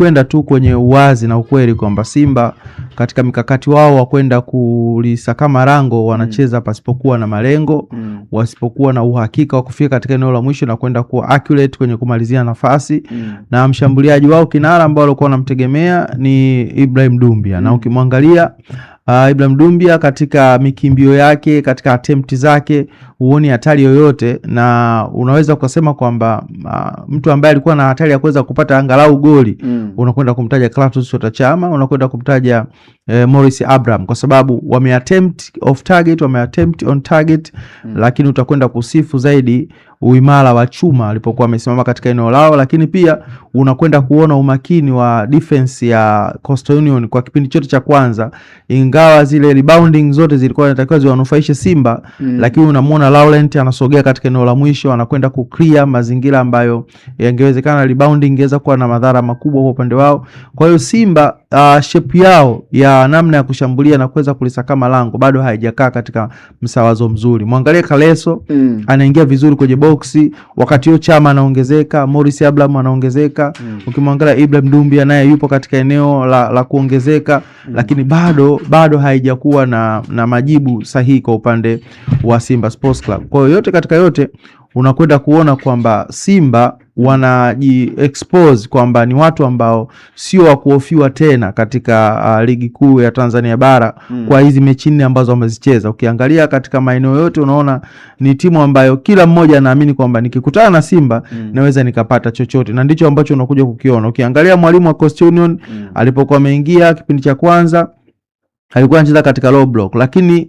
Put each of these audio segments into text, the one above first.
kwenda tu kwenye uwazi na ukweli kwamba Simba katika mikakati wao wa kwenda kulisakama lango wanacheza pasipokuwa na malengo, wasipokuwa na uhakika wa kufika katika eneo la mwisho na kwenda kuwa accurate kwenye kumalizia nafasi. Na mshambuliaji wao kinara ambao walikuwa wanamtegemea ni Ibrahim Dumbia. Na ukimwangalia Ibrahim Dumbia katika mikimbio yake, katika attempt zake, huoni hatari yoyote, na unaweza kusema kwamba mtu ambaye alikuwa na hatari ya kuweza kupata angalau goli unakwenda kumtaja Clatous Chota Chama, unakwenda kumtaja Morris Abraham, kwa sababu wameattempt off target, wameattempt on target, lakini utakwenda kusifu zaidi uimara wa Chuma alipokuwa amesimama katika eneo lao. Lakini pia unakwenda kuona umakini wa defense ya Coastal Union kwa kipindi chote cha kwanza, ingawa zile rebounding zote zilikuwa zinatakiwa ziwanufaishe Simba, lakini unamuona Laurent anasogea katika eneo la mwisho, anakwenda kuclear mazingira ambayo yangewezekana rebounding ingeweza kuwa na madhara makubwa kwa upande wao. Kwa hiyo Simba shape yao ya namna ya kushambulia na kuweza kulisakama lango bado haijakaa katika msawazo mzuri. Muangalie Kaleso anaingia vizuri kwenye boxi, wakati huo Chama anaongezeka, Morris Abraham anaongezeka, ukimwangalia Ibrahim Dumbia naye yupo katika eneo la kuongezeka, lakini bado haijakuwa na majibu sahihi kwa upande wa Simba Sports Club. Kwa hiyo yote katika yote unakwenda kuona kwamba Simba wanaji-expose kwamba ni watu ambao sio wa kuhofiwa tena katika ligi kuu ya Tanzania bara kwa hizi mechi 4 ambazo wamezicheza. Ukiangalia katika maeneo yote unaona ni timu ambayo kila mmoja anaamini kwamba nikikutana na Simba naweza nikapata chochote, na ndicho ambacho unakuja kukiona. Ukiangalia mwalimu wa Coastal Union alipokuwa ameingia kipindi cha kwanza alikuwa anacheza katika low block, lakini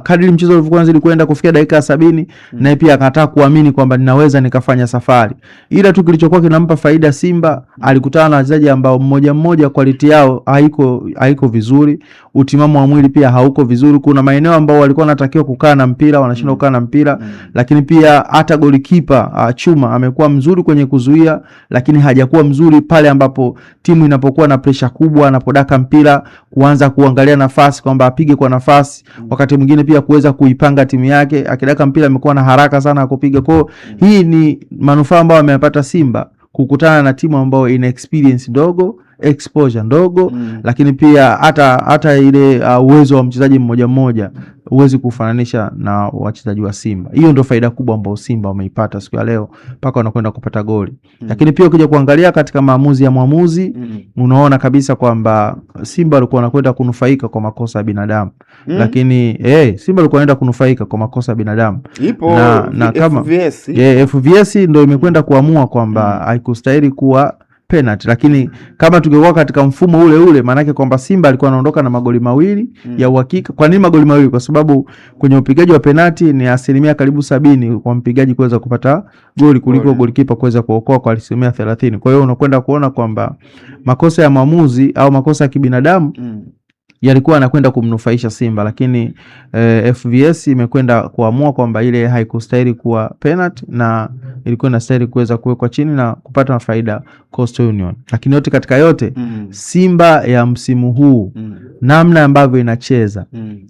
kadri mchezo ulivyokuwa unazidi kwenda kufikia dakika 70 naye pia akataka kuamini kwamba ninaweza nikafanya safari. Ila tu kilichokuwa kinampa faida Simba, alikutana na wachezaji ambao mmoja quality yao haiko vizuri, utimamu wa mwili pia hauko vizuri. Kuna maeneo ambao walikuwa wanatakiwa kukaa na mpira wanashindwa kukaa na mpira, lakini pia hata golikipa Chuma amekuwa mzuri kwenye kuzuia, lakini hajakuwa mzuri pale ambapo timu inapokuwa na pressure kubwa, anapodaka mpira kuanza kuangalia nafasi kwamba apige kwa nafasi, wakati mwingine pia kuweza kuipanga timu yake. Akidaka mpira amekuwa na haraka sana kupiga. Kwa hii ni manufaa ambayo ameyapata Simba kukutana na timu ambayo ina experience ndogo, exposure ndogo, lakini pia hata ile uwezo wa mchezaji mmoja uwezi kufananisha na wachezaji wa Simba. Hiyo ndio faida kubwa ambayo Simba wameipata siku ya leo mpaka wanakwenda kupata goli. Lakini pia ukija kuangalia katika maamuzi ya mwamuzi unaona kabisa kwamba Simba walikuwa wanakwenda kunufaika kwa makosa ya binadamu. Lakini Simba walikuwa wanaenda kunufaika kwa makosa ya binadamu. Na kama FVS ndio imekwenda kuamua kwamba haikustahili kuwa penalty. Lakini kama tungekuwa katika mfumo ule maana yake kwamba Simba alikuwa anaondoka na magoli mawili ya uhakika. Kwa nini magoli mawili? Kwa sababu kwenye upigaji wa penalty ni asilimia karibu 70 kwa mpigaji kuweza kupata goli kuliko golikipa kuweza kuokoa kwa asilimia 30. Kwa hiyo unakwenda kuona kwamba makosa ya maamuzi au makosa ya kibinadamu yalikuwa anakwenda kumnufaisha Simba, lakini FVS imekwenda kuamua kwamba ile haikustahili kuwa penalty na ilikuwa inastahili kuweza kuwekwa chini na kupata faida Coastal Union. Lakini yote katika yote Simba ya msimu huu namna ambavyo inacheza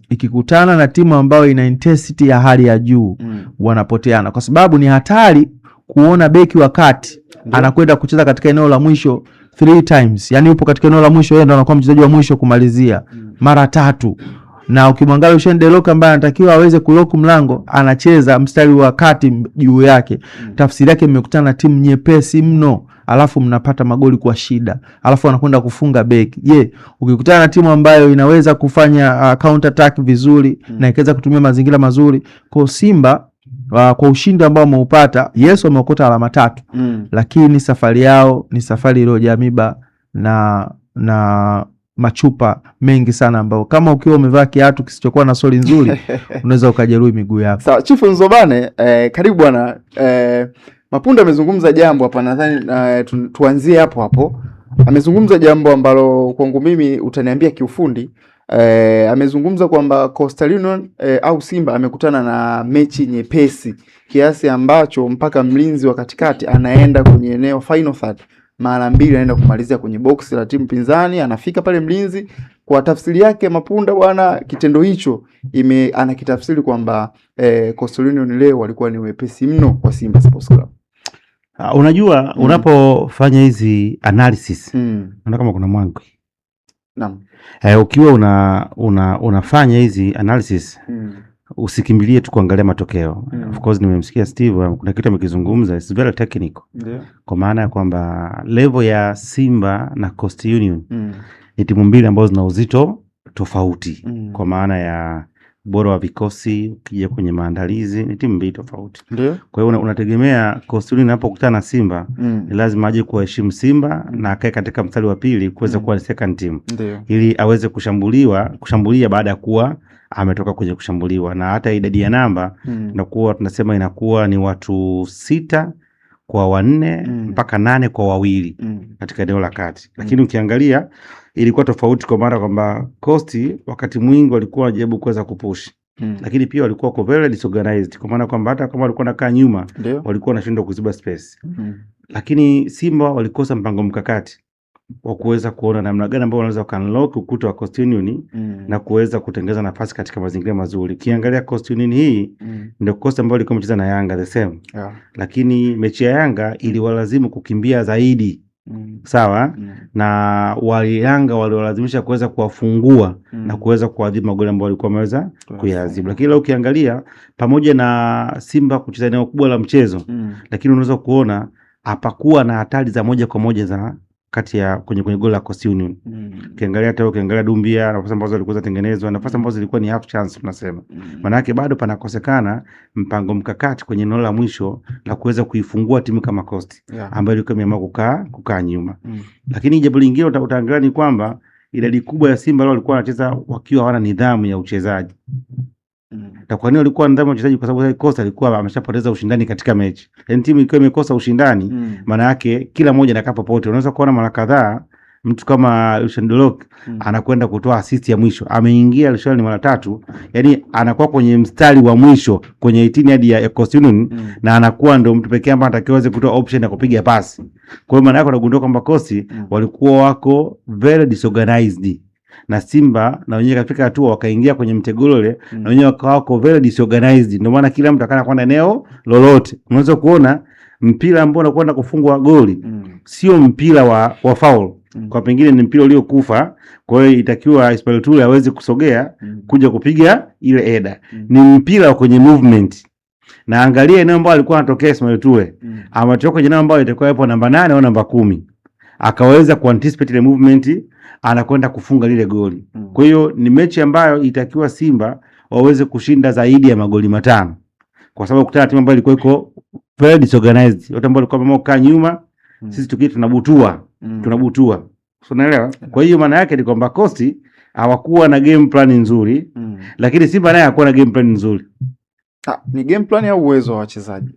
ikikutana na timu ambayo ina intensity ya hali ya juu wanapoteana, kwa sababu ni hatari kuona beki wakati anakwenda kucheza katika eneo la mwisho 3 times. Yani upo katika eneo la mwisho, yeye ndo anakuwa mchezaji wa mwisho kumalizia mara 3. Na ukimwangalia Hussein Delok ambaye anatakiwa aweze kulock mlango, anacheza mstari wa kati juu yake. Tafsiri yake mmekutana na timu nyepesi mno, alafu mnapata magoli kwa shida, alafu anakwenda kufunga beki. Ukikutana na timu ambayo inaweza kufanya counter attack vizuri na ikaweza kutumia mazingira mazuri, kwa Simba kwa ushindi ambao wameupata, Yesu wameokota alama 3, lakini safari yao ni safari iliyojaa miba na machupa mengi sana, ambao kama ukiwa umevaa kiatu kisichokuwa na soli nzuri unaweza ukajeruhi miguu yako. Sawa, Chief Nzobane, karibu bwana. Mapunda amezungumza jambo hapa, nadhani tuanzie hapo. Amezungumza jambo ambalo kwangu mimi utaniambia kiufundi. Amezungumza kwamba Coastal Union au Simba amekutana na mechi nyepesi kiasi ambacho mpaka mlinzi wa katikati anaenda kwenye eneo final third mara 2, anaenda kumalizia kwenye box la timu pinzani, anafika pale mlinzi. Kwa tafsiri yake Mapunda bwana, kitendo hicho anakitafsiri kwamba Coastal Union leo walikuwa ni wepesi mno kwa Simba Sports Club. Unajua unapofanya hizi analysis unaona kama kuna mwangu. Naam. Ukiwa unafanya hizi analysis usikimbilie tu kuangalia matokeo. Of course nimemsikia Steve kuna kitu amekizungumza, it's very technical. Kwa maana ya kwamba level ya Simba na Coast Union ni timu mbili ambazo zina uzito tofauti. Kwa maana ya bora wa vikosi, ukija kwenye maandalizi ni timu mbili tofauti. Kwa hiyo unategemea Coast Union anapokutana na Simba ni lazima aje kuheshimu Simba na akae katika mstari wa pili kuweza kuwa second team. Ili aweze kushambulia baada ya kuwa ametoka kwenye kushambuliwa, na hata idadi ya namba inakuwa tunasema inakuwa ni watu 6 kwa 4 mpaka 8 kwa 2 katika eneo la kati. Lakini ukiangalia ilikuwa tofauti kwa maana kwamba Coast wakati mwingi walikuwa wanajaribu kuweza kupush. Lakini pia walikuwa very disorganized kwa maana kwamba hata kama walikuwa nakaa nyuma walikuwa wanashindwa kuziba space. Lakini Simba walikosa mpango mkakati wa kuweza kuona namna gani ambao wanaweza kuunlock ukuta wa Coast Union na kuweza kutengeneza nafasi katika mazingira mazuri. Kiangalia Coast Union hii ndio Coast ambao ilikuwa imecheza na Yanga the same. Lakini mechi ya Yanga iliwalazimu kukimbia zaidi. Sawa? Na Yanga waliwalazimisha kuweza kuwafungua na kuweza kuadhibu magoli ambayo walikuwa wameweza kuyaadhibu. Lakini leo ukiangalia pamoja na Simba kucheza eneo kubwa la mchezo, lakini unaweza kuona hapakuwa na hatari za moja kwa moja za kati ya kwenye goli la Coast Union. Ukiangalia Dumbia, nafasi ambazo zilikuwa zinatengenezwa, nafasi ambazo zilikuwa ni half chance tunasema. Maana yake bado panakosekana mpango mkakati kwenye eneo la mwisho la kuweza kuifungua timu kama Coast ambayo ilikuwa imeamua kukaa nyuma. Lakini jambo lingine utaangalia ni kwamba idadi kubwa ya Simba leo walikuwa wanacheza wakiwa hawana nidhamu ya uchezaji. Na kwa nini walikuwa nidhamu ya uchezaji? Kwa sababu Coast alikuwa ameshapoteza ushindani katika mechi. Yaani timu ilikuwa imekosa ushindani, maana yake kila mmoja anakaa popote. Unaweza kuona mara kadhaa mtu kama Lucien Delok anakwenda kutoa assist ya mwisho. Ameingia Lucien mara 3, yani anakuwa kwenye mstari wa mwisho kwenye 18 hadi ya Coast Union na anakuwa ndio mtu pekee ambaye atakayeweza kutoa option ya kupiga pasi. Kwa hiyo maana yake unagundua kwamba Coast walikuwa wako very disorganized. Na Simba na wenyewe katika hatua wakaingia kwenye mtegolole na wenyewe wako very disorganized. Ndio maana kila mtu akana kwenda eneo lolote. Unaweza kuona mpira ambao unakwenda kufungwa goli sio mpira wa foul. Kwa pengine ni mpira uliokufa. Kwa hiyo itakiwa Ismail Tule aweze kusogea kuja kupiga ile header. Ni mpira kwenye movement. Na angalia eneo ambalo alikuwa anatokea Ismail Tule. Ametoka kwenye eneo ambalo itakuwa hapo namba 8 au namba 10. Akaweza kuanticipate ile movement, anakwenda kufunga lile goli. Kwa hiyo ni mechi ambayo itakiwa Simba waweze kushinda zaidi ya magoli 5. Kwa sababu kutana timu ambayo ilikuwa iko very disorganized. Wote ambao walikuwa wamekaa nyuma, sisi tukio tunabutua. Unaelewa? Kwa hiyo maana yake ni kwamba Coast hawakuwa na game plan nzuri, lakini Simba naye hakuwa na game plan nzuri. Ni game plan au uwezo wa wachezaji?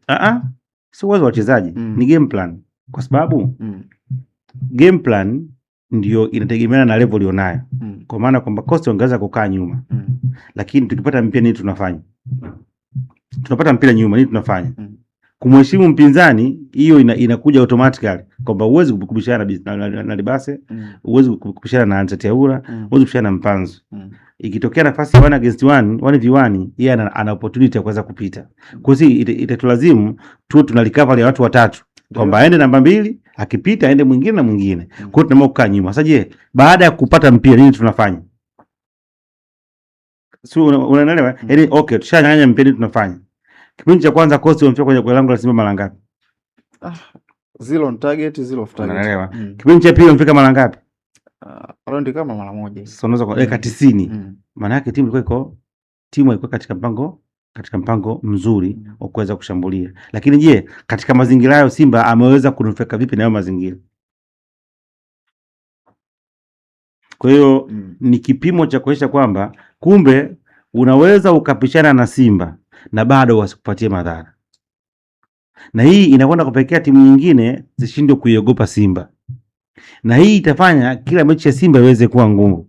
Si uwezo wa wachezaji, ni game plan. Kwa sababu game plan ndio inategemeana na level ulionayo. Kwa maana kwamba Coast wangeweza kukaa nyuma. Lakini tukipata mpira nini tunafanya? Tunapata mpira nyuma nini tunafanya? Kumheshimu mpinzani hiyo inakuja automatically kwamba uwezi kubishana na Libase, uwezi kubishana na Anteteura, uwezi kubishana na Mpanzu. Ikitokea nafasi 1 against 1v1, yeye ana opportunity ya kuweza kupita. Kwa hiyo itatulazimu tu tunalicover ya watu watatu. Kwamba aende namba 2, akipita aende mwingine na mwingine. Kwa hiyo tunaamua kukaa nyuma. Sasa je, baada ya kupata mpira nini tunafanya? Sio unaelewa? Yaani okay, tushanyang'anya mpira tunafanya. Kipindi cha kwanza Coast wamefika kwenye lango la Simba mara ngapi? 0 on target, 0 off target. Unaelewa? Kipindi cha pili wamefika mara ngapi? Around kama mara moja. Sasa unaweza kwa dakika 90. Maana yake timu ilikuwa katika mpango mzuri wa kuweza kushambulia. Lakini je, katika mazingira hayo Simba ameweza kunufaika vipi na hayo mazingira? Kwa hiyo ni kipimo cha kuonyesha kwamba kumbe unaweza ukapishana na Simba na bado wasikupatie madhara. Na hii inakwenda kupelekea timu nyingine zishindwe kuiogopa Simba. Na hii itafanya kila mechi ya Simba iweze kuwa ngumu.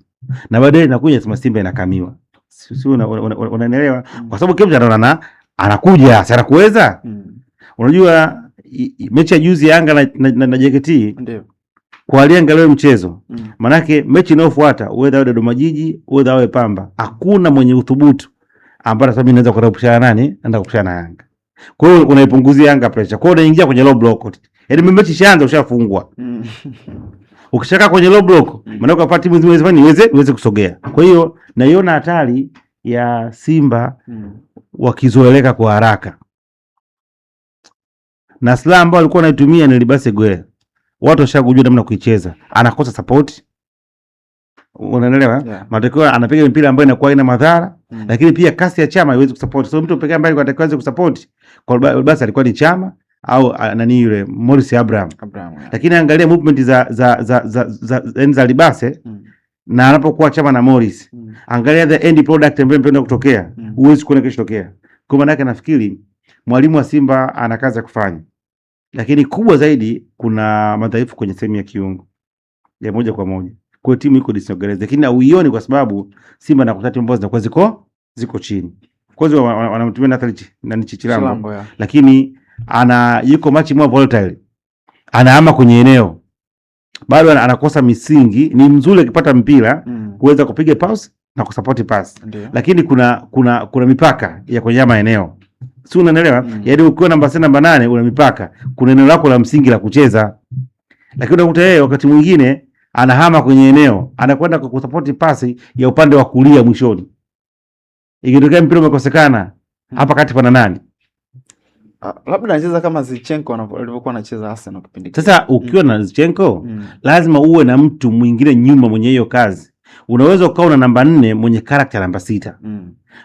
Na baadaye inakuja Simba inakamiwa. Sio unaelewa? Kwa sababu kila mtu anakuja, si anakuweza? Unajua mechi ya juzi Yanga na JKT ndio. Kwa aliangalia mchezo. Manake mechi inayofuata uwe dawe Dodoma Jiji, uwe dawe Pamba. Hakuna mwenye uthubutu ambaye sababu inaweza kukupushana nani? Anaenda kupushana na Yanga. Kwa hiyo unaipunguzia Yanga pressure. Kwa hiyo unaingia kwenye low block. Yaani mechi ishaanza ushafungwa. Ukishaka kwenye low block, maana kwa timu nzima iweze kusogea. Kwa hiyo naiona hatari ya Simba wakizoeleka kwa haraka. Na silaha ambayo alikuwa anaitumia ni Libase Gwe. Watu washakujua namna kuicheza. Anakosa support. Unaelewa? Yeah. Matokeo anapiga mpira ambayo inakuwa ina madhara, lakini pia kasi ya Chama haiwezi kusupport. So mtu pekee ambaye anatakiwa aweze kusupport kwa basi alikuwa ni Chama au nani yule Morris Abraham. Yeah. Lakini angalia movement za Libase na anapokuwa Chama na Morris. Angalia the end product ambayo mpenda kutokea. Huwezi kuona kitu kitokea. Kwa maana yake nafikiri mwalimu wa Simba ana kazi ya kufanya. Lakini kubwa zaidi kuna madhaifu kwenye sehemu ya kiungo. Ya moja kwa moja. Kwa timu iko disorganized, lakini hauioni kwa sababu Simba na kutati ambazo zinakuwa ziko chini. Kwa hiyo wanamtumia Nathan na Chichilambo. Lakini yuko much more volatile. Anahama kwenye eneo. Bado anakosa misingi, ni mzuri akipata mpira kuweza kupiga pass na kusupport pass. Lakini kuna mipaka ya kwenye maeneo. Si unaelewa? Yaani ukiwa namba 8 una mipaka. Kuna eneo lako la msingi la kucheza. Lakini unakuta yeye wakati mwingine anahama kwenye eneo, anakwenda kwa kusupport pasi ya upande wa kulia mwishoni. Ikitokea mpira umekosekana, hapa kati pana nani? Labda anacheza kama Zichenko alivyokuwa anacheza Arsenal kipindi kile. Sasa ukiwa na Zichenko, lazima uwe na mtu mwingine nyuma mwenye hiyo kazi. Unaweza ukawa na namba 4 mwenye character namba 6.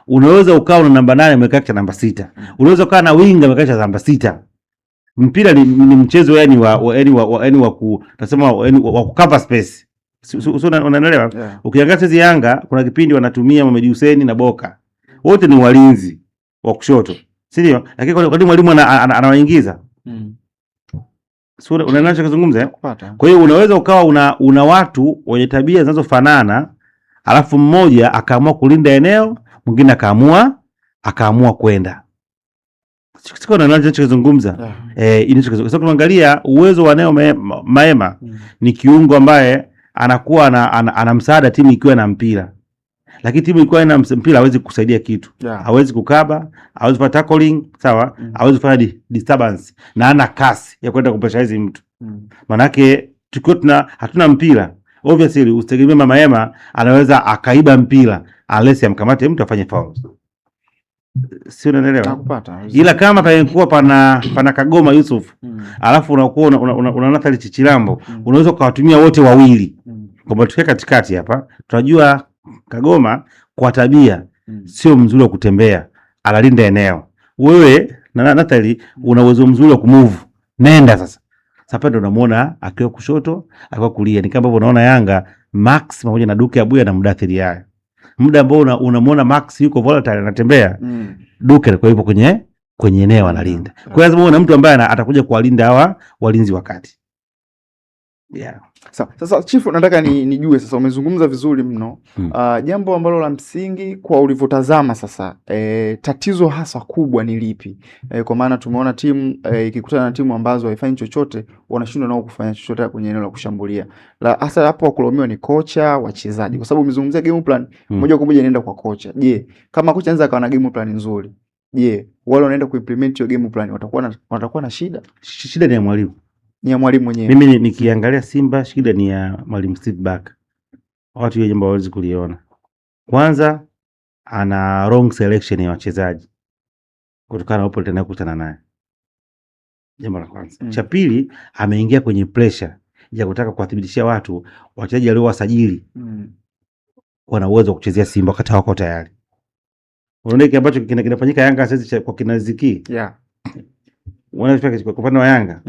Unaweza ukawa na namba 8 mwenye character namba 6. Unaweza ukawa na winga mwenye character namba 6. Mpira ni mchezo yani wa cover space. Unaelewa? Yeah. Ukiangalia hizi Yanga kuna kipindi wanatumia Mohamed Hussein na Boka. Wote ni walinzi wa kushoto. Si ndio? Lakini kwa mwalimu anawaingiza. Sio unaelewa kuzungumza? Kwa hiyo unaweza ukawa una watu wenye tabia zinazofanana, alafu mmoja akaamua kulinda eneo, mwingine akaamua kwenda. Siko na nani tunachozungumza. Sasa tunaangalia uwezo wa Neo Maema ni kiungo ambaye anakuwa ana msaada timu ikiwa na mpira. Lakini timu ikiwa ina mpira hawezi kusaidia kitu. Hawezi kukaba, hawezi kufanya tackling, sawa? Hawezi kufanya disturbance na ana kasi ya kwenda kupressurize mtu. Manake tukiwa hatuna mpira, obviously usitegemee Maema anaweza akaiba mpira unless amkamate mtu afanye foul. Si unaelewa? Ila kama palikuwa pana Kagoma Yusuf, alafu unakuwa una Nathan Chichilambo, unaweza kuwatumia wote wawili. Kwa tukiwa katikati hapa, tunajua Kagoma kwa tabia sio mzuri wa kutembea, analinda eneo. Wewe na Nathan una uwezo mzuri wa kumove. Nenda sasa. Sasa ndio unamuona akiwa kushoto, akiwa kulia. Ni kama unaona Yanga Max pamoja na Duke Abuya na Mudathiri haya. Muda ambao unamuona Max yuko volatile anatembea, Duke alikuwa yupo kwenye eneo analinda. Kwa hiyo lazima uone mtu ambaye atakuja kuwalinda hawa walinzi wakati. Yeah. Sasa Chief, nataka nijue sasa, umezungumza vizuri mno. Jambo ambalo la msingi kwa ulivyotazama sasa, tatizo hasa kubwa ni lipi? Kwa maana tumeona timu ikikutana na timu ambazo haifanyi chochote, wanashindwa nao kufanya chochote kwenye eneo la kushambulia. Hasa hapo wakulaumiwa ni kocha, wachezaji. Kwa sababu umezungumzia game plan, moja kwa moja inaenda kwa kocha. Je, kama kocha anaweza akawa na game plan nzuri, je, wale wanaenda kuimplement hiyo game plan watakuwa na shida? Shida ni ya mwalimu. Ni ya mwalimu mwenyewe. Mimi nikiangalia Simba, shida ni ya mwalimu Steve Barker. Watu wengi ambao hawezi kuliona. Kwanza ana wrong selection ya wachezaji kutokana na opponent anayokutana naye. Jambo la kwanza. Cha pili, ameingia kwenye pressure ya kutaka kuwathibitishia watu wachezaji waliowasajili wana uwezo wa kuchezea Simba wakati hawako tayari. Unaona kile ambacho kinafanyika Yanga sasa kwa kinaziki. Yeah. Wanafika kwa upande wa Yanga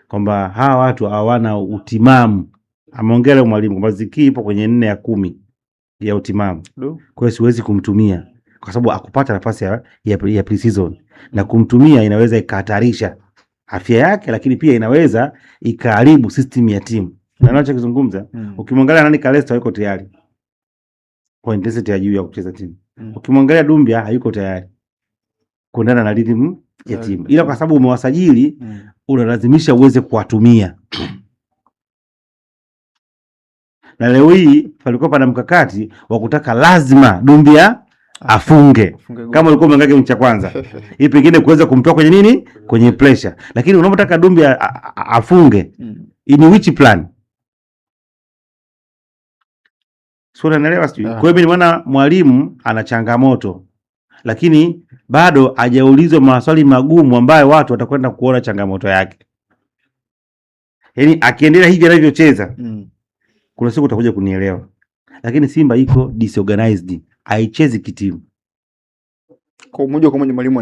kwamba hawa watu hawana utimamu. Ameongea leo mwalimu kwamba Ziki ipo kwenye 4 ya 10 ya utimamu. Kwa hiyo siwezi kumtumia kwa sababu akupata nafasi ya pre-season, na kumtumia inaweza ikahatarisha afya yake, lakini pia inaweza ikaharibu system ya timu. Na ninachozungumza, ukimwangalia nani Kalesta hayuko tayari kwa intensity ya juu ya kucheza timu. Ukimwangalia Dumbia hayuko tayari kuendana na rhythm ya timu. Ila kwa sababu umewasajili unalazimisha uweze kuwatumia. Na leo hii palikuwa pana mkakati wa kutaka lazima Dumbia afunge kama ulikuwa umeangalia game cha kwanza. Hii pengine kuweza kumtoa kwenye nini? Kwenye pressure. Lakini unapotaka Dumbi afunge, in which plan? Sio, unaelewa sijui. Kwa hiyo mimi nimeona mwalimu ana changamoto, lakini bado hajaulizwa maswali magumu ambayo watu watakwenda kuona changamoto yake. Yaani akiendelea hivi anavyocheza, kuna siku utakuja kunielewa. Lakini Simba iko disorganized, haichezi kitimu. Kwa moja mwalimu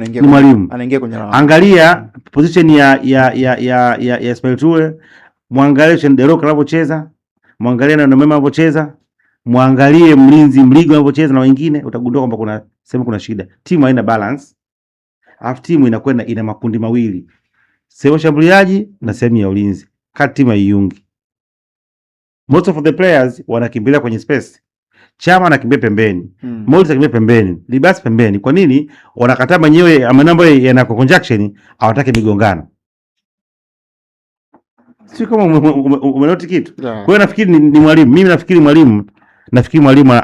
anaingia kwenye lawama. Angalia position ya Ismail Toure, muangalie Shenderok anapocheza, muangalie na Mema anapocheza, muangalie mlinzi Mligo anapocheza na wengine, utagundua kwamba kuna shida. Timu haina balance. Alafu timu inakwenda ina makundi mawili. Sehemu shambuliaji na sehemu ya ulinzi. Kati timu haiungi. Most of the players wanakimbilia kwenye space. Chama anakimbia pembeni. Moses anakimbia pembeni. Libasi pembeni. Kwa nini? Wanakataa manyewe amanambo yana conjunction, hawataki migongano. Sio kama umenoti kitu. Kwa hiyo nafikiri ni mwalimu. Mimi nafikiri mwalimu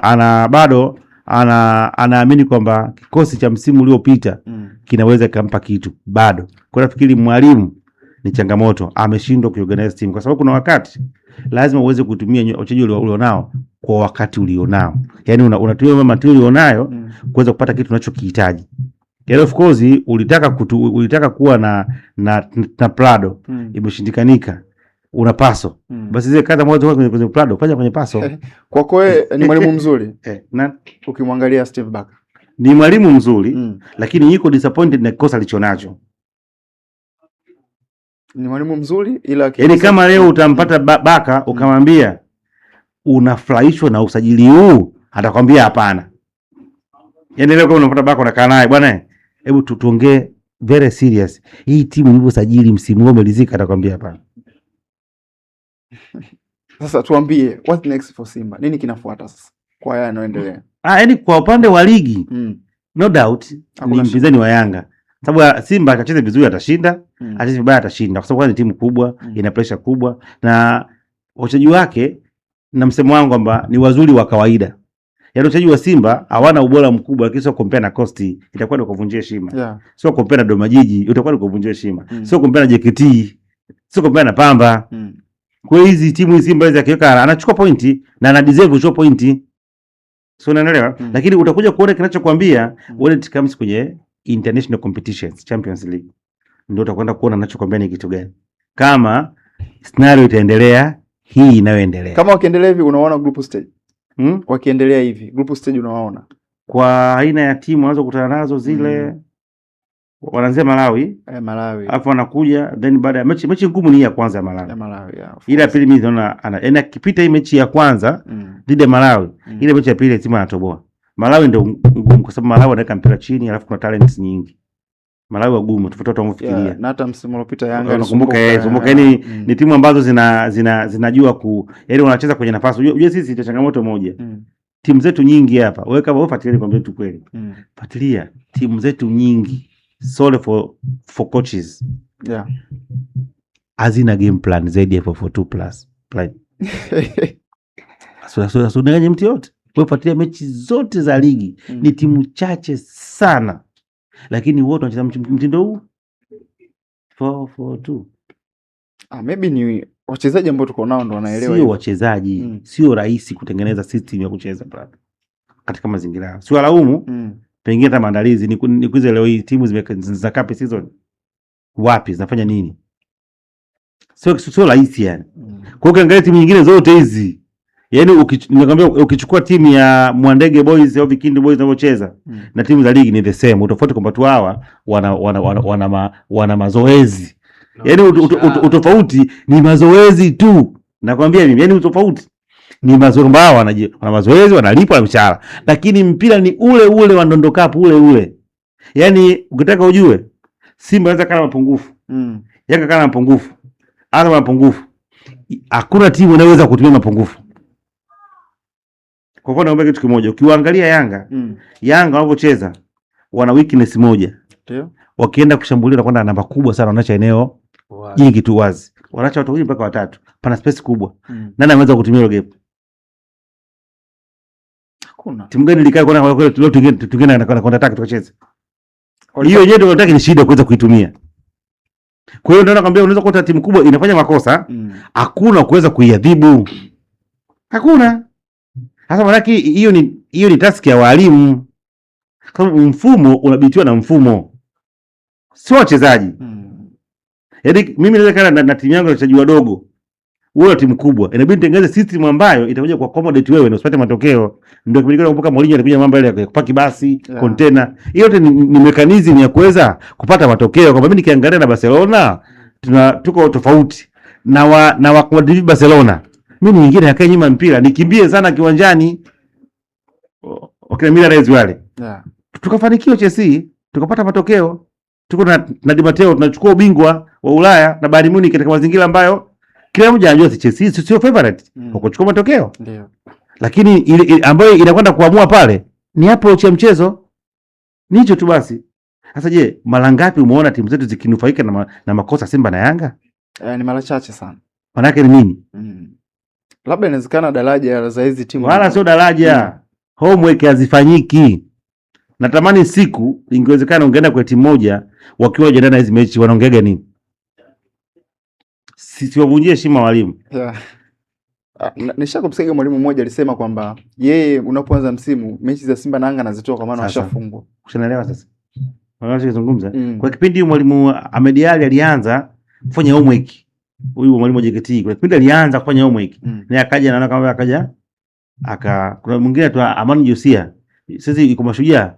anaamini kwamba kikosi cha msimu uliopita kinaweza kumpa kitu bado. Kwa nafikiri mwalimu ni changamoto, ameshindwa kuorganize team kwa sababu kuna wakati lazima uweze kutumia wachezaji ulionao kwa wakati ulionao. Yaani unatumia material ulionayo kuweza kupata kitu unachokihitaji. Yaani of course ulitaka kuwa na Prado, imeshindikanika. Una paso. Basi zile kaza moja kwenye Prado, fanya kwenye paso. Kwako wewe ni mwalimu mzuri. Na ukimwangalia Steve Barker. Ni mwalimu mzuri, lakini yuko disappointed na kosa alichonacho. Ni mwalimu mzuri ila yaani kama leo utampata Baka ukamwambia unafurahishwa na usajili huu, atakwambia hapana. Yaani leo kama unampata Baka unakaa naye, bwana hebu tuongee very serious. Hii timu ilivyosajili msimu huu umelizika, atakwambia hapana. Sasa tuambie what next for Simba? Nini kinafuata sasa kwa haya yanayoendelea? Yaani kwa upande wa ligi no doubt ni mpinzani wa Yanga. Sababu Simba akacheza vizuri atashinda, acheze vibaya atashinda, kwa sababu ni timu kubwa, ina pressure kubwa na wachezaji wake, na msemo wangu kwamba ni wazuri wa kawaida. Yaani wachezaji wa Simba hawana ubora mkubwa, lakini sio compare na Coast, itakuwa ni kuvunjia heshima. Sio compare na Dodoma Jiji, itakuwa ni kuvunjia heshima. Sio compare na JKT, sio compare na Pamba. Kwa hizi timu hizi Simba hizi akiweka anachukua pointi na ana deserve kuchukua pointi. Sio, unaelewa? Lakini utakuja kuona kinachokuambia when it comes kwenye international competitions, Champions League, ndio utakwenda kuona anachokwambia ni kitu gani. Kama scenario itaendelea hii inayoendelea. Kama wakiendelea hivi unaona group stage. Wakiendelea hivi group stage unawaona kwa aina ya timu wanazo kukutana nazo zile wanaanzia Malawi. Alafu wanakuja then baada ya mechi ngumu ni ya kwanza ya Malawi. Ile ya pili mimi naona akipita hii mechi ya kwanza dhidi ya Malawi, ile mechi ya pili timu anatoboa. Malawi ndio ngumu kwa sababu Malawi anaweka mpira chini, alafu kuna talents nyingi. Malawi wagumu tofauti unafikiria. Na hata msimu uliopita Yanga nakumbuka ni timu ambazo zinajua yaani wanacheza kwenye nafasi. Unajua sisi tuna changamoto moja. Timu zetu nyingi hapa, wewe kama ufuatilia kwambia tu kweli. Fuatilia timu zetu nyingi solely for coaches. Hazina game plan zaidi ya 442+ plan. Sasa unanganya mtu yote. Fuatilia mechi zote za ligi, ni timu chache sana. Lakini wote wanacheza mtindo huu 442. Maybe ni wachezaji ambao tuko nao ndo wanaelewa. Sio wachezaji, sio rahisi kutengeneza system ya kucheza brother katika mazingira hayo. Sio laumu, pengine hata maandalizi ni kuiza leo hii timu za cup season wapi zinafanya nini? Sio rahisi yani. Kwa hiyo ukiangalia timu nyingine zote hizi, yaani nimekwambia ukichukua timu ya Mwandege Boys au Vikindu Boys wanavyocheza na timu za ligi ni the same. Utofauti kwamba tu hawa wana mazoezi. Yaani utofauti ni mazoezi tu. Nakwambia mimi, yaani utofauti ni mazoezi ambao wana mazoezi, wanalipwa na mshahara. Lakini mpira ni ule ule wa Ndondo Cup ule. Yaani ukitaka ujue Simba anaweza kana mapungufu. Yanga kana mapungufu. Ana mapungufu. Hakuna timu inaweza kutumia mapungufu. Kwa mfano naomba kitu kimoja, ukiwaangalia Yanga wanapocheza wana weakness moja. Ndio. Wakienda kushambulia na kwenda namba kubwa sana, wanaacha eneo jingi tu wazi. Wanaacha watu 2 mpaka 3. Pana space kubwa. Nani anaweza kutumia ile gap? Hakuna. Timu gani ilikaa kwa leo tungine na counter attack tukacheza? Hiyo yenyewe ndio nataka ni shida kuweza kuitumia. Kwa hiyo ndio nakwambia unaweza kukuta timu kubwa inafanya makosa, hakuna kuweza kuiadhibu. Hakuna. Sasa maana hiyo ni task ya walimu. Kama mfumo unabitiwa na mfumo. Sio wachezaji. Yaani mimi naweza kana na timu yangu ya wachezaji wadogo. Wewe timu kubwa. Inabidi nitengeneze system ambayo itakuja ku accommodate wewe na usipate matokeo. Ndio kipindi nakumbuka Mourinho alikuja mambo ile ya kupaki basi, container. Hiyo yote ni mechanism ya kuweza kupata matokeo. Kwa mimi nikiangalia na Barcelona tuko tofauti. Na wa Barcelona. Mimi nyingine akae nyuma mpira, nikimbie sana kiwanjani. Okay, Milan wale. Tukafanikiwa Chelsea, tukapata matokeo. Tuko na Di Matteo tunachukua ubingwa wa Ulaya na Bayern Munich katika mazingira ambayo kila mmoja anajua Chelsea sio favorite kwa kuchukua matokeo. Ndio. Lakini ile ambayo inakwenda kuamua pale ni approach ya mchezo. Nicho tu basi. Sasa je, mara ngapi umeona timu zetu zikinufaika na makosa Simba na Yanga? Ni mara chache sana. Maana yake ni nini? Labda inawezekana daraja za hizi timu. Wala sio daraja. Homework hazifanyiki. Natamani siku ingewezekana ungeenda kwa timu moja wakiwa wanajiandaa na hizo mechi wanaongeaga nini? Sisi wavunjie heshima walimu. Nishakumsikia mwalimu mmoja alisema kwamba yeye unapoanza msimu mechi za Simba na Yanga anazitoa kwa maana washafungwa. Unaelewa sasa? Wanachozungumza. Kwa kipindi mwalimu Ahmed Ali alianza kufanya homework. Huyu mwalimu wa JKT kwa kipindi alianza kufanya homework. Na akaja naona kama akaja kuna mwingine tu Amani Josia. Sasa yuko Mashujaa.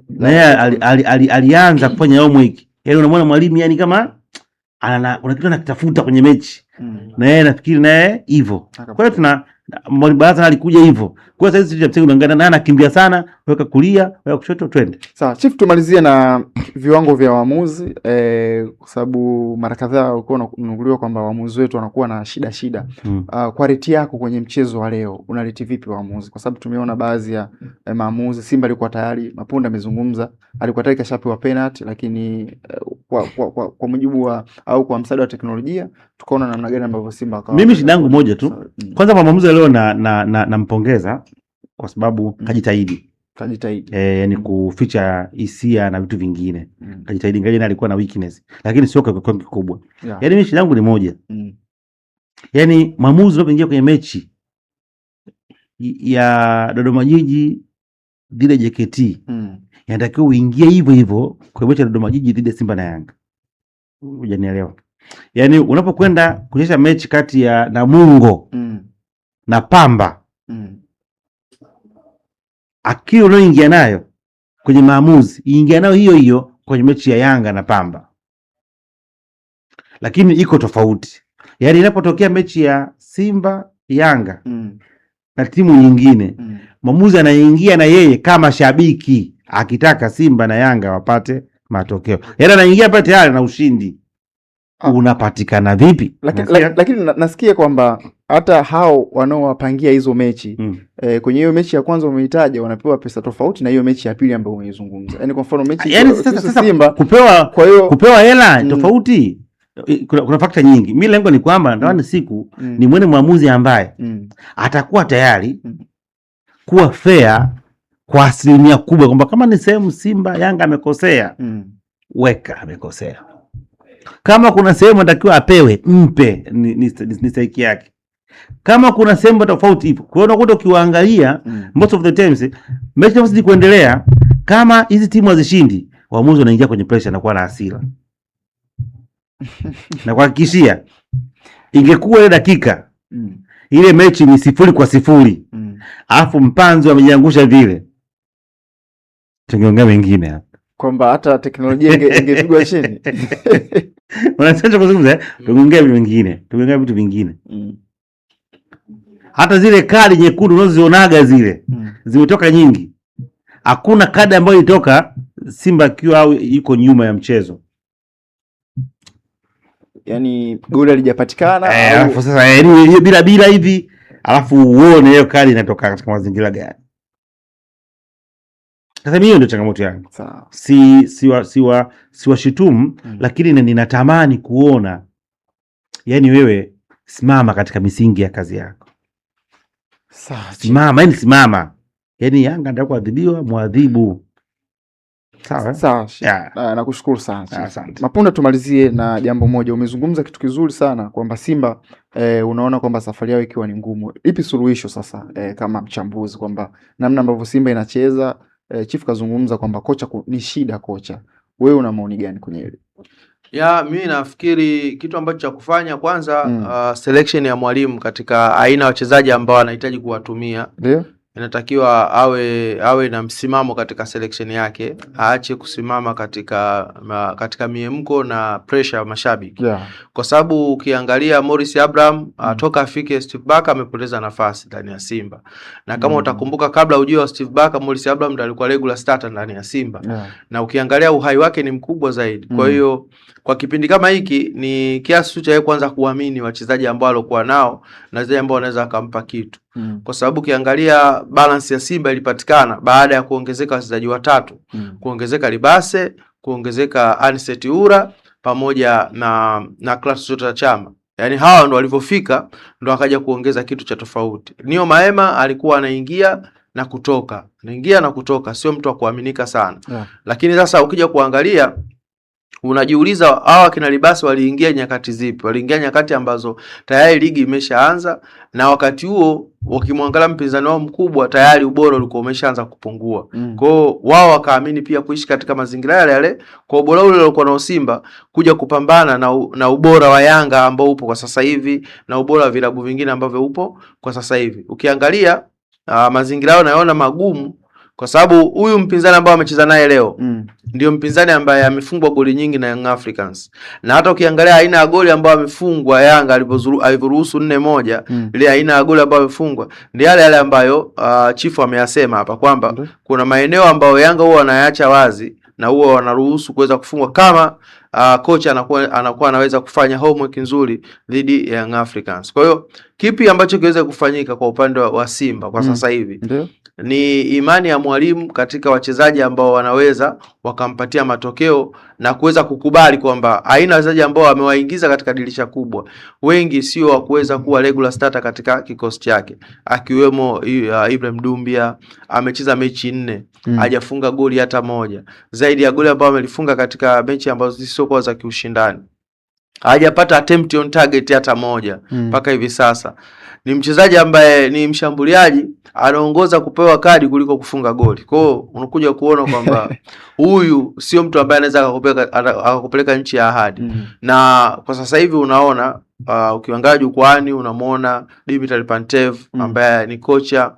Na yeye alianza kufanya homework. Yaani unamwona mwalimu yani kama kuna kitu anakitafuta kwenye mechi. Na yeye nafikiri naye hivyo. Kwa hiyo mwalimu Baraza alikuja hivyo. Kwa hiyo sasa sisi tunaangalia na anakimbia sana, weka kulia, weka kushoto twende. Sawa, Chief, tumalizie na viwango vya waamuzi kwa sababu mara kadhaa ulikuwa unanukuliwa kwamba waamuzi wetu wanakuwa na shida. Quality yako kwenye mchezo wa leo unaleti vipi waamuzi? Kwa sababu tumeona baadhi ya maamuzi Simba alikuwa tayari, Mapunda amezungumza, alikuwa tayari kashapewa penalty lakini kwa mujibu wa au kwa msaada wa teknolojia tukaona namna gani ambavyo Simba akawa. Mimi shida yangu moja tu. Kwanza maamuzi leo nampongeza kwa sababu kajitahidi. Yani kuficha hisia na vitu vingine. Kajitahidi ingawa alikuwa na weakness, lakini sio kwa kikubwa. Yani mimi shida yangu ni moja. Yani maamuzi unapoingia kwenye mechi ya Dodoma Jiji dhidi ya JKT, yanatakiwa uingie hivyo kwa mechi ya Dodoma Jiji dhidi ya Simba na Yanga. Hujanielewa? Yani unapokwenda kucheza mechi kati ya Namungo na Pamba, akili unayoingia nayo kwenye maamuzi ingia nayo hiyo kwenye mechi ya Yanga na Pamba, lakini iko tofauti. Yani inapotokea mechi ya Simba Yanga na timu nyingine, maamuzi anaingia na yeye kama shabiki akitaka Simba na Yanga wapate matokeo. Yani anaingia pale tayari na ushindi. Unapatikana vipi? Lakini nasikia kwamba hata hao wanaowapangia hizo mechi kwenye hiyo mechi ya kwanza umeitaja wanapewa pesa tofauti na hiyo mechi ya pili ambayo umeizungumza. Yani kwa mfano mechi sasa Simba kupewa hela tofauti. Kuna fakta nyingi. Mimi lengo ni kwamba ndani siku ni mwene muamuzi ambaye atakuwa tayari kuwa fair kwa asilimia kubwa, kwamba kama ni sehemu Simba Yanga amekosea, weka amekosea. Kama kuna sehemu anatakiwa apewe, mpe ni stahiki yake. Kama kuna sehemu tofauti ipo. Kwa hiyo unakuta ukiwaangalia most of the times mechi inazidi kuendelea, kama hizi timu hazishindi, waamuzi wanaingia kwenye pressure na kuwa na hasira. Na kuhakikishia ingekuwa ile dakika ile mechi ni 0-0, alafu Mpanzu amejiangusha vile, tungeongea mengine hapa kwamba hata teknolojia ingepigwa chini. Unasema kuzungumza, tungeongea vitu vingine. Hata zile kadi nyekundu unazozionaga zile zimetoka nyingi. Hakuna kadi ambayo ilitoka Simba akiwa au yuko nyuma ya mchezo. Yani goli halijapatikana alafu sasa hiyo bila hivi, alafu uone hiyo kadi inatoka katika mazingira gani? Sasa hiyo ndio changamoto yangu. Siwashitumu, lakini ninatamani kuona, yani wewe simama katika misingi ya kazi yako. Simama. Yaani Yanga ndio kuadhibiwa, muadhibu. Sawa. Sawa. Yeah. Nakushukuru sana. Asante. Mapunda, tumalizie na jambo moja. Umezungumza kitu kizuri sana kwamba Simba unaona kwamba safari yao ikiwa ni ngumu. Ipi suluhisho sasa kama mchambuzi kwamba namna ambavyo Simba inacheza, Chief kazungumza kwamba kocha ni shida kocha. Wewe una maoni gani kwenye hili? Mimi nafikiri kitu ambacho cha kufanya kwanza, selection ya mwalimu katika aina ya wachezaji ambao anahitaji kuwatumia. Ndio. Inatakiwa awe na msimamo katika selection yake, aache kusimama katika miemko na pressure ya mashabiki. Kwa sababu ukiangalia Morris Abraham toka afike Steve Barker amepoteza nafasi ndani ya Simba. Na kama utakumbuka kabla ujio wa Steve Barker, Morris Abraham ndiye alikuwa regular starter ndani ya Simba. Na ukiangalia uhai wake ni mkubwa zaidi. Kwa hiyo kwa kipindi kama hiki ni kiasi tu cha yeye kwanza kuamini wachezaji ambao alikuwa nao na wale ambao wanaweza kumpa kitu. Kwa sababu ukiangalia balance ya Simba ilipatikana baada ya kuongezeka wachezaji watatu. Kuongezeka Libase, kuongezeka Anicet Ura pamoja na Clatous Chama. Yaani hawa ndo walivyofika ndo akaja kuongeza kitu cha tofauti. Nio Maema alikuwa anaingia na kutoka, sio mtu wa kuaminika sana. Lakini sasa ukija kuangalia unajiuliza hawa kina Libasi waliingia nyakati zipi? Waliingia nyakati ambazo tayari ligi imeshaanza, na wakati huo wakimwangalia mpinzani wao mkubwa tayari ubora ulikuwa umeshaanza kupungua. Kwa hiyo wao wakaamini pia kuishi katika mazingira yale kwa ubora ule uliokuwa na Simba kuja kupambana na ubora wa Yanga ambao upo kwa sasa hivi na ubora wa vilabu vingine ambavyo upo kwa sasa hivi. Ukiangalia mazingira yao naona magumu, kwa sababu huyu mpinzani ambao amecheza naye leo ndio mpinzani ambaye amefungwa goli nyingi na Young Africans. Na hata ukiangalia aina ya goli ambayo amefungwa Yanga alivyoruhusu 4-1, ile aina ya goli ambayo amefungwa ndio yale ambayo Chifu ameyasema hapa kwamba kuna maeneo ambayo Yanga huwa wanayaacha wazi na huwa wanaruhusu kuweza kufungwa kama kocha anakuwa anaweza kufanya homework nzuri dhidi ya Young Africans. Kwa hiyo kipi ambacho kiweze kufanyika kwa upande wa Simba kwa sasa hivi? Ni imani ya mwalimu katika wachezaji ambao wanaweza wakampatia matokeo na kuweza kukubali kwamba aina wachezaji ambao amewaingiza katika dirisha kubwa wengi sio wa kuweza kuwa regular starter katika kikosi chake, akiwemo Ibrahim Dumbia amecheza mechi 4 hajafunga goli hata moja, zaidi ya goli ambao amelifunga katika mechi ambazo sio kwa za kiushindani. Hajapata attempt on target hata moja mpaka hivi sasa. Ni mchezaji ambaye ni mshambuliaji anaongoza kupewa kadi kuliko kufunga goli. Kwa hiyo unakuja kuona kwamba huyu sio mtu ambaye anaweza akakupeleka nchi ya ahadi. Na kwa sasa hivi unaona ukiangalia jukwani unamwona Dimitri Pantev ambaye ni kocha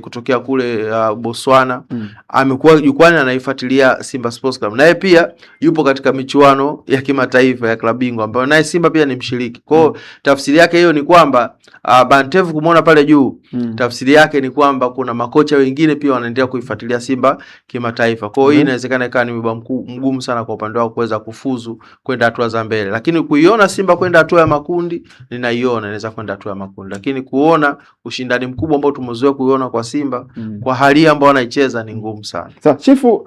kutokea kule Botswana, amekuwa jukwani anaifuatilia Simba Sports Club. Naye pia yupo katika michuano ya kimataifa ya klabu bingwa ambayo naye Simba pia ni mshiriki. Kwa hiyo tafsiri yake hiyo ni kwamba Bantev kumuona pale juu, tafsiri yake ni kwamba kuna makocha wengine pia wanaendelea kuifuatilia Simba kimataifa. Kwa hiyo hii inawezekana ikawa ni mgumu sana kwa upande wao kuweza kufuzu kwenda hatua za mbele. Lakini kuiona Simba kwenda hatua ya makundi, ninaiona inaweza kwenda hatua ya makundi. Lakini kuona ushindani mkubwa ambao tumezoea kuiona kwa Simba kwa hali ambayo wanaicheza ni ngumu sana. Sasa Chifu